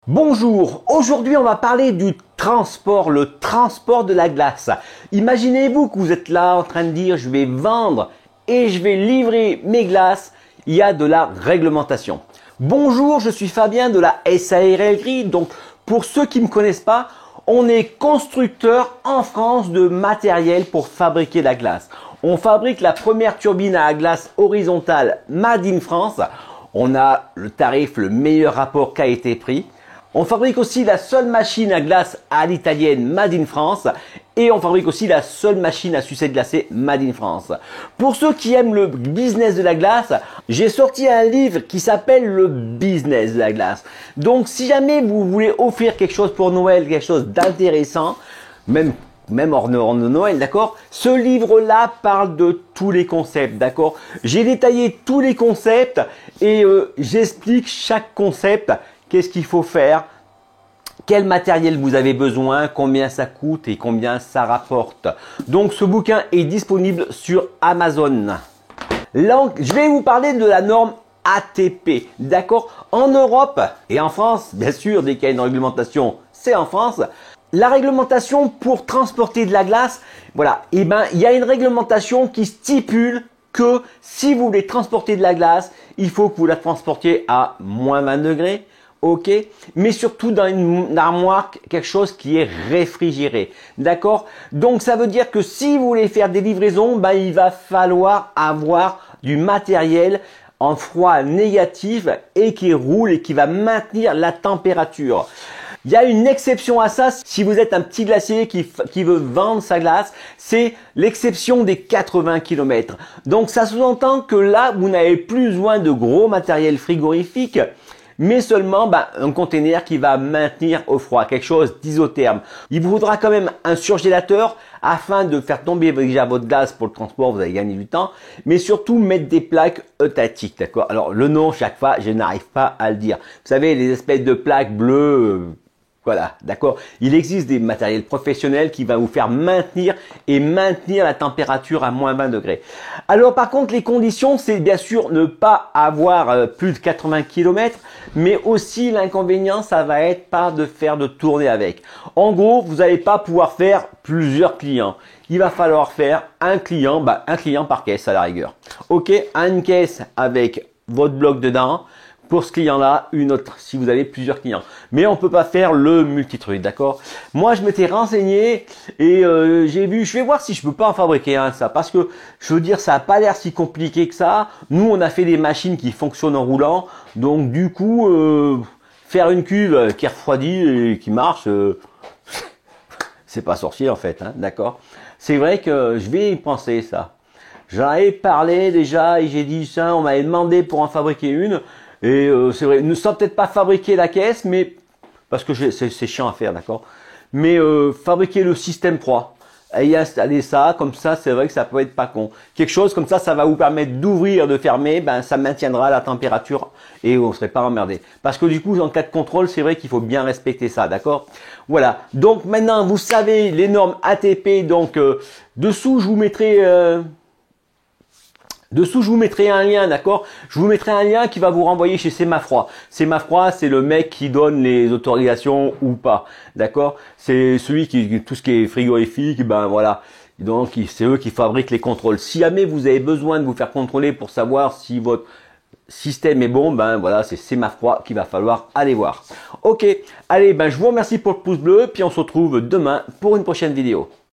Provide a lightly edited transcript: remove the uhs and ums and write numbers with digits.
Bonjour, aujourd'hui on va parler du transport, le transport de la glace. Imaginez-vous que vous êtes là en train de dire je vais vendre et je vais livrer mes glaces, il y a de la réglementation. Bonjour, je suis Fabien de la SARL Gris. Donc pour ceux qui ne me connaissent pas, on est constructeur en France de matériel pour fabriquer la glace. On fabrique la première turbine à glace horizontale Made in France. On a le tarif, le meilleur rapport qualité-prix. On fabrique aussi la seule machine à glace à l'italienne Made in France et on fabrique aussi la seule machine à sucette glacée Made in France. Pour ceux qui aiment le business de la glace, j'ai sorti un livre qui s'appelle le business de la glace. Donc si jamais vous voulez offrir quelque chose pour Noël, quelque chose d'intéressant, même hors de Noël, d'accord? Ce livre-là parle de tous les concepts, d'accord? J'ai détaillé tous les concepts et j'explique chaque concept. Qu'est-ce qu'il faut faire? Quel matériel vous avez besoin? Combien ça coûte et combien ça rapporte? Donc ce bouquin est disponible sur Amazon. Là, je vais vous parler de la norme ATP. D'accord? En Europe et en France, bien sûr, dès qu'il y a une réglementation, c'est en France. La réglementation pour transporter de la glace, voilà, il y a une réglementation qui stipule que si vous voulez transporter de la glace, il faut que vous la transportiez à moins 20 degrés. Ok, mais surtout dans une armoire, quelque chose qui est réfrigéré. D'accord? Donc ça veut dire que si vous voulez faire des livraisons, il va falloir avoir du matériel en froid négatif et qui roule et qui va maintenir la température. Il y a une exception à ça si vous êtes un petit glacier qui veut vendre sa glace, c'est l'exception des 80 km. Donc ça sous-entend que là, vous n'avez plus besoin de gros matériel frigorifique, mais seulement un conteneur qui va maintenir au froid, quelque chose d'isotherme. Il vous faudra quand même un surgélateur afin de faire tomber déjà votre glace pour le transport, vous allez gagner du temps, mais surtout mettre des plaques eutatiques, d'accord? Alors le nom, chaque fois, je n'arrive pas à le dire. Vous savez, les espèces de plaques bleues, voilà, d'accord. Il existe des matériels professionnels qui vont vous faire maintenir la température à moins 20 degrés. Alors par contre, les conditions, c'est bien sûr ne pas avoir plus de 80 km, mais aussi l'inconvénient, ça va être pas de faire de tournée avec. En gros, vous n'allez pas pouvoir faire plusieurs clients. Il va falloir faire un client par caisse à la rigueur. Ok, une caisse avec votre bloc dedans. Pour ce client-là, une autre, si vous avez plusieurs clients. Mais on peut pas faire le multitruc, d'accord? Moi, je m'étais renseigné et j'ai vu, je vais voir si je peux pas en fabriquer un, ça. Parce que, je veux dire, ça a pas l'air si compliqué que ça. Nous, on a fait des machines qui fonctionnent en roulant. Donc, du coup, faire une cuve qui refroidit et qui marche, c'est pas sorcier, en fait, hein, d'accord? C'est vrai que je vais y penser, ça. J'en avais parlé déjà et j'ai dit ça, on m'avait demandé pour en fabriquer une. Et c'est vrai, ne sans peut-être pas fabriquer la caisse, mais parce que c'est chiant à faire, d'accord. Mais fabriquer le système froid et installer ça, comme ça, c'est vrai que ça peut être pas con. Quelque chose comme ça va vous permettre d'ouvrir, de fermer, ça maintiendra la température et on serait pas emmerdé. Parce que du coup, en cas de contrôle, c'est vrai qu'il faut bien respecter ça, d'accord. Voilà. Donc maintenant, vous savez les normes ATP. Donc dessous, je vous mettrai un lien, d'accord? Je vous mettrai un lien qui va vous renvoyer chez Sémafroid. Sémafroid, c'est le mec qui donne les autorisations ou pas, d'accord? C'est celui tout ce qui est frigorifique, voilà. Donc, c'est eux qui fabriquent les contrôles. Si jamais vous avez besoin de vous faire contrôler pour savoir si votre système est bon, voilà, c'est Sémafroid qu'il va falloir aller voir. Ok, allez, je vous remercie pour le pouce bleu, puis on se retrouve demain pour une prochaine vidéo.